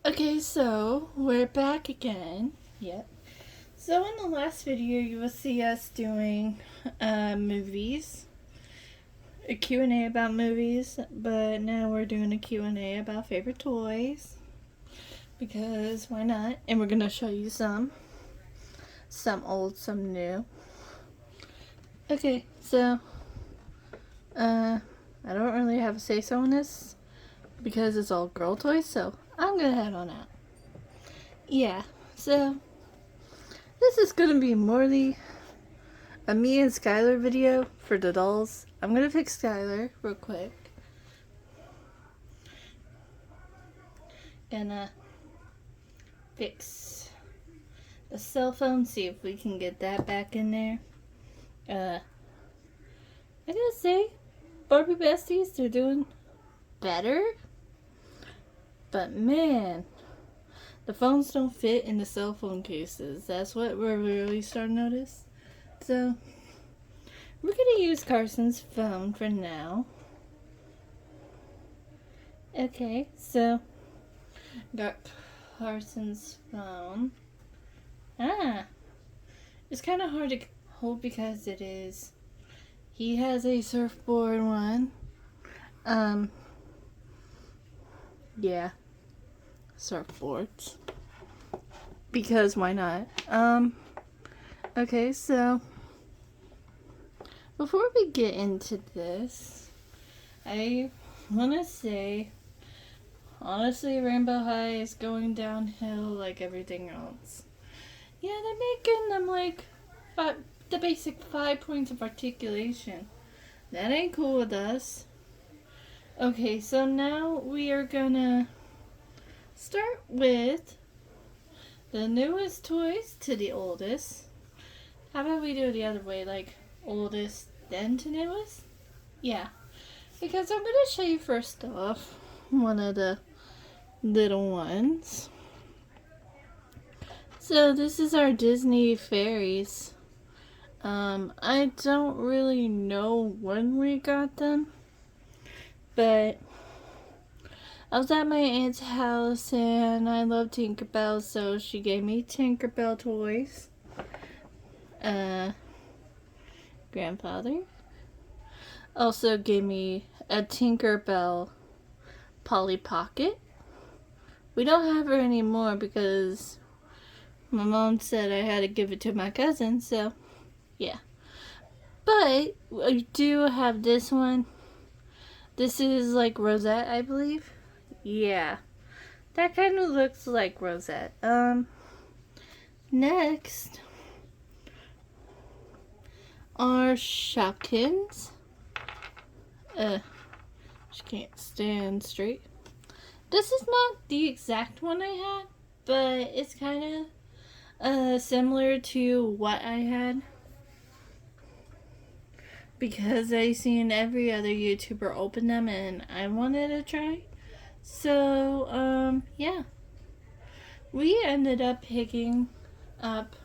Okay, so we're back again. Yep. So in the last video, you will see us doing movies, a Q&A about movies, but now we're doing a Q&A about favorite toys because why not? And we're gonna show you some old, some new. Okay, so I don't really have a say so in this because it's all girl toys, so I'm gonna head on out. Yeah, so this is gonna be Morley, a me and Skylar video for the dolls. I'm gonna pick Skylar real quick. Gonna fix the cell phone, see if we can get that back in there. I gotta say, Barbie besties, they're doing better. But man, the phones don't fit in the cell phone cases. That's what we're really starting to notice. So, we're gonna use Carson's phone for now. Okay, so, got Carson's phone. It's kind of hard to hold because it is. He has a surfboard one. Yeah, surfboards. Because why not? Okay, so before we get into this, I want to say, honestly, Rainbow High is going downhill like everything else. Yeah, they're making them like the basic 5 points of articulation. That ain't cool with us. Okay, so now we are gonna start with the newest toys to the oldest. How about we do it the other way, like oldest then to newest? Yeah, because I'm gonna show you first off one of the little ones. So this is our Disney fairies. I don't really know when we got them, but I was at my aunt's house and I love Tinkerbell, so she gave me Tinkerbell toys. Grandfather also gave me a Tinkerbell Polly Pocket. We don't have her anymore because my mom said I had to give it to my cousin, so yeah. But I do have this one. This is like Rosette, I believe. Yeah, that kind of looks like Rosette. Next are Shopkins. She can't stand straight. This is not the exact one I had, but it's kind of similar to what I had because I seen every other YouTuber open them and I wanted to try. So, yeah. We ended up picking up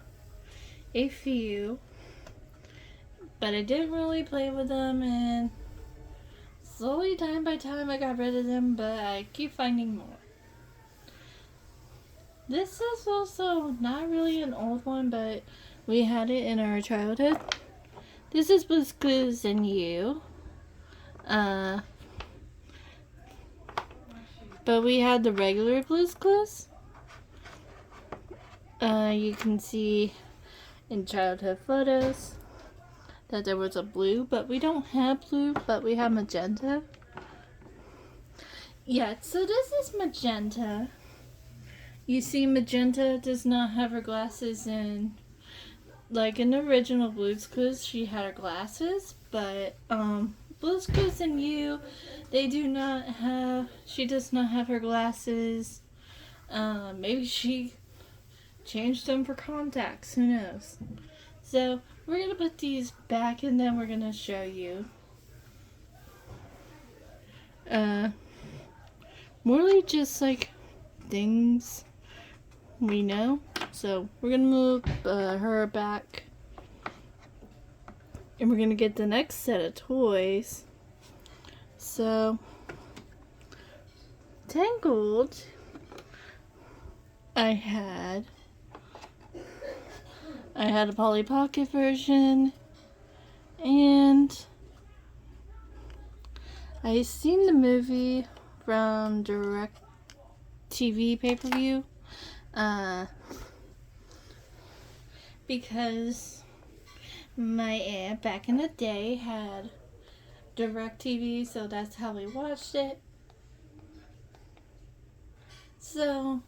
a few, but I didn't really play with them, and slowly, time by time, I got rid of them, but I keep finding more. This is also not really an old one, but we had it in our childhood. This is Blue's Clues and You. But we had the regular Blue's Clues. You can see in childhood photos that there was a blue, but we don't have blue, but we have magenta. Yeah, so this is magenta. You see, magenta does not have her glasses in. Like in the original Blue's Clues, she had her glasses, but Blue's Clues and You, they do not have. She does not have her glasses. Maybe she changed them for contacts. Who knows? So we're gonna put these back, and then we're gonna show you. Morely just like things we know. So we're gonna move her back, and we're gonna get the next set of toys. So Tangled I had a Polly Pocket version, and I seen the movie from Direct TV pay-per-view, because my aunt back in the day had Direct TV, so that's how we watched it. So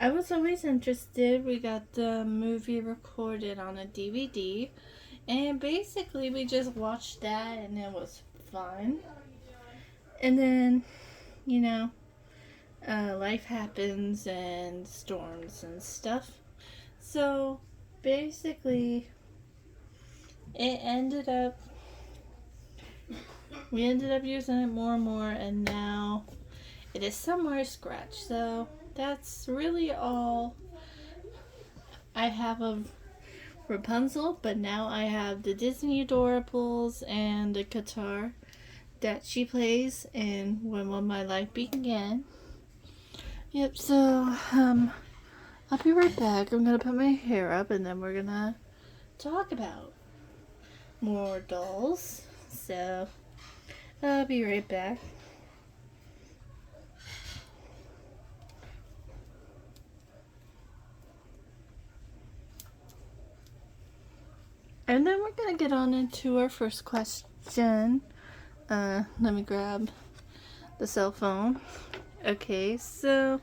I was always interested. We got the movie recorded on a DVD, and basically we just watched that, and it was fun. And then, you know, life happens and storms and stuff. So basically, we ended up using it more and more, and now it is somewhere scratched. So that's really all I have of Rapunzel, but now I have the Disney Adorables and the guitar that she plays in When Will My Life Begin. Yep, so I'll be right back. I'm gonna put my hair up, and then we're gonna talk about more dolls. So I'll be right back. And then we're gonna get on into our first question. Let me grab the cell phone. Okay, so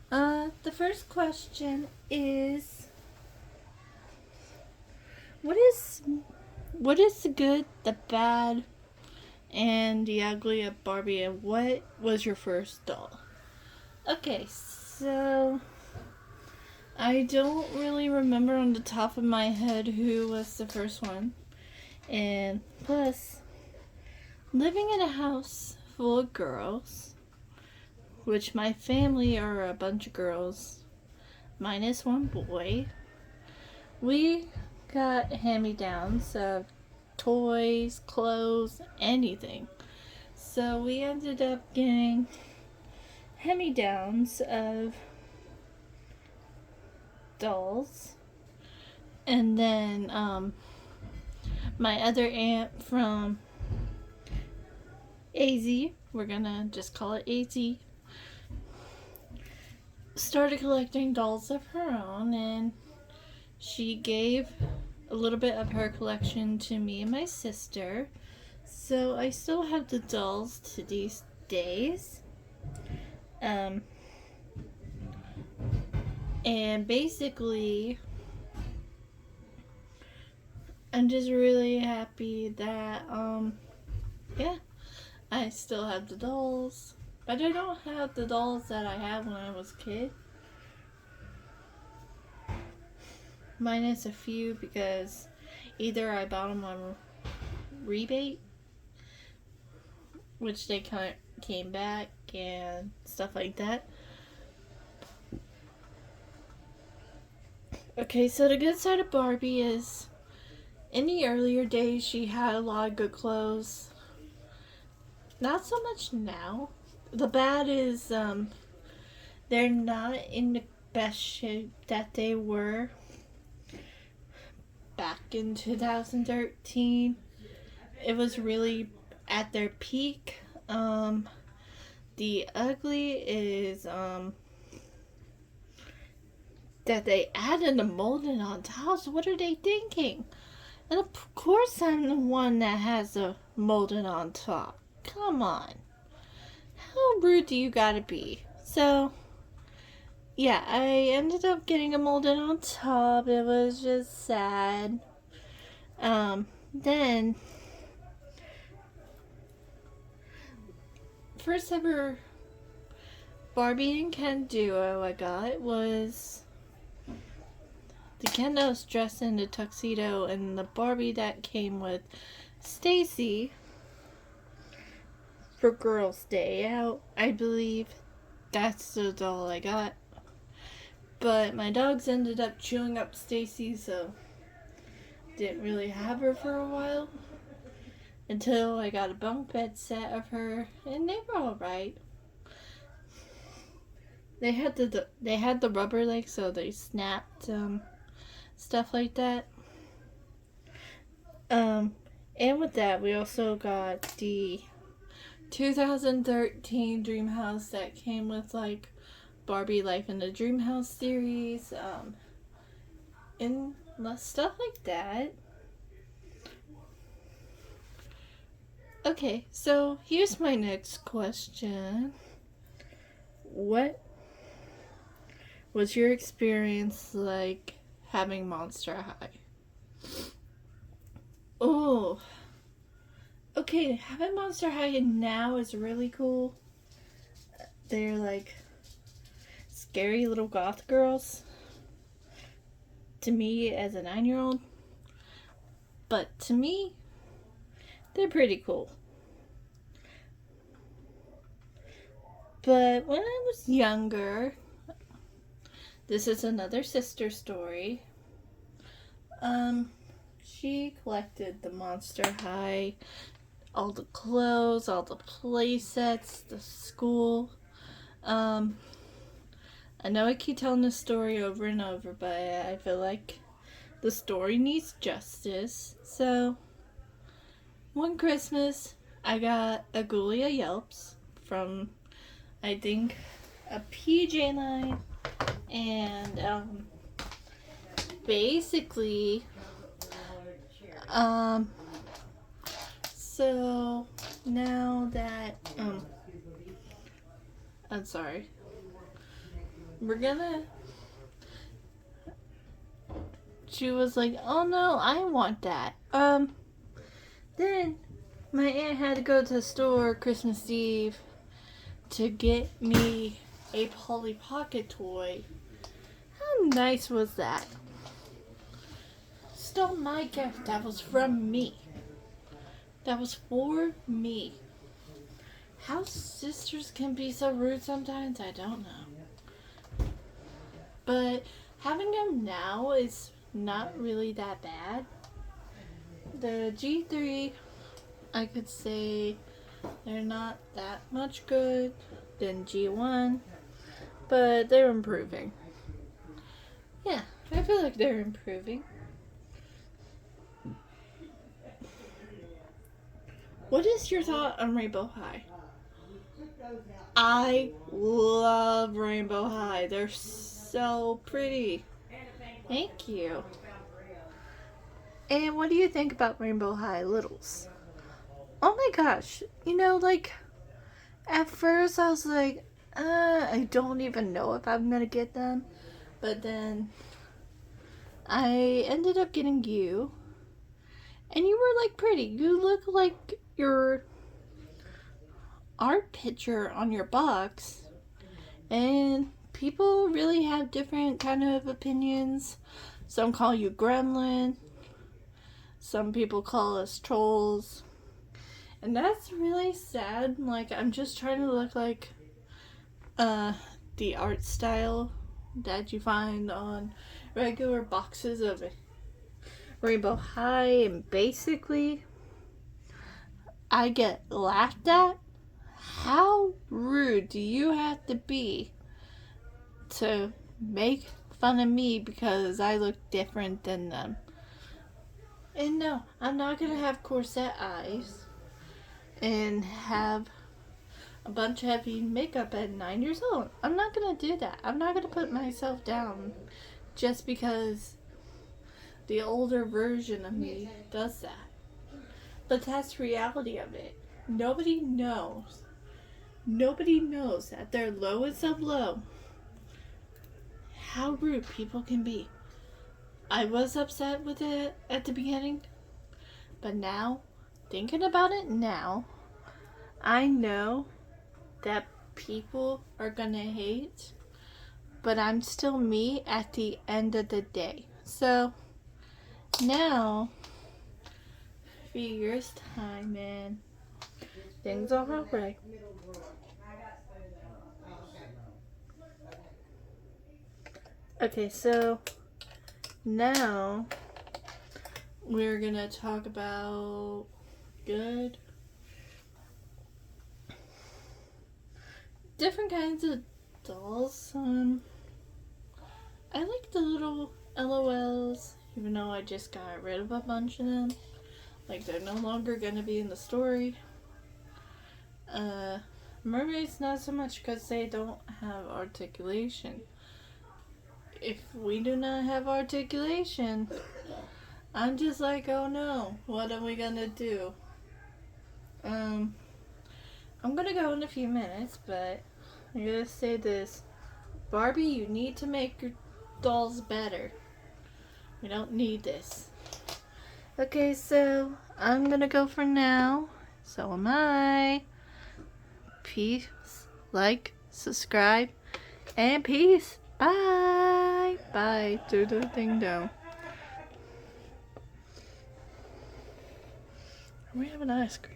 the first question is, what is the good, the bad, and the ugly of Barbie, and what was your first doll? Okay, so I don't really remember on the top of my head who was the first one. And plus, living in a house full of girls, which my family are a bunch of girls, minus one boy, we got hand-me-downs of toys, clothes, anything. So we ended up getting hand-me-downs of dolls. And then my other aunt from AZ, we're gonna just call it AZ, started collecting dolls of her own, and she gave a little bit of her collection to me and my sister. So I still have the dolls to these days. And basically, I'm just really happy that, yeah, I still have the dolls. But I don't have the dolls that I had when I was a kid. Minus a few, because either I bought them on rebate, which they kind of came back and stuff like that. Okay, so the good side of Barbie is, in the earlier days, she had a lot of good clothes. Not so much now. The bad is, they're not in the best shape that they were back in 2013. It was really at their peak. The ugly is, that they added the molding on top. So what are they thinking? And of course I'm the one that has the molding on top. Come on. How rude do you gotta be? So, yeah, I ended up getting a molding on top. It was just sad. Then, first ever Barbie and Ken duo I got was the Ken that was dressed in the tuxedo, and the Barbie that came with Stacy for Girls' Day Out, I believe. That's the doll I got. But my dogs ended up chewing up Stacy, so didn't really have her for a while. Until I got a bunk bed set of her, and they were alright. they had the rubber legs, so they snapped, stuff like that. And with that, we also got the 2013 Dream House that came with like Barbie Life in the Dream House series, and stuff like that. Okay, so here's my next question. What was your experience like having Monster High? Oh, okay, having Monster High now is really cool. They're like scary little goth girls to me as a 9-year-old, but to me, they're pretty cool. But when I was younger, this is another sister story. She collected the Monster High, all the clothes, all the play sets, the school. I know I keep telling this story over and over, but I feel like the story needs justice. So, one Christmas, I got a Ghoulia Yelps from, I think, a PJ line, and basically, so now that I'm sorry, she was like, oh no, I want that. Then my aunt had to go to the store Christmas Eve to get me a Polly Pocket toy. How nice was that? Stole my gift that was from me. That was for me. How sisters can be so rude sometimes, I don't know. But having them now is not really that bad. The G3, I could say they're not that much good than G1, but they're improving. Yeah, I feel like they're improving. What is your thought on Rainbow High? I love Rainbow High. They're so pretty. Thank you. And what do you think about Rainbow High Littles? Oh my gosh. Like, at first I was like, I don't even know if I'm gonna get them. But then I ended up getting you. And you were like pretty. You look like your art picture on your box. And people really have different kind of opinions. Some call you gremlin. Some people call us trolls. And that's really sad. Like, I'm just trying to look like the art style that you find on regular boxes of Rainbow High, and basically I get laughed at. How rude do you have to be to make fun of me because I look different than them? And no, I'm not gonna have corset eyes and have a bunch of heavy makeup at 9 years old. I'm not gonna do that. I'm not gonna put myself down just because the older version of me does that. But that's the reality of it. Nobody knows at their lowest of low how rude people can be. I was upset with it at the beginning, but now, thinking about it now, I know that people are gonna hate, but I'm still me at the end of the day. So now, a few years time, man, things are alright. Okay, so now we're gonna talk about different kinds of dolls. I like the little LOLs, even though I just got rid of a bunch of them. Like, they're no longer gonna be in the story. Mermaids, not so much because they don't have articulation. If we do not have articulation, I'm just like, oh no, what are we gonna do? I'm gonna go in a few minutes, but I'm gonna say this. Barbie, you need to make your dolls better. We don't need this. Okay, so I'm gonna go for now. So am I. Peace, like, subscribe, and peace. Bye. Bye. Do the thing down. We have an ice cream.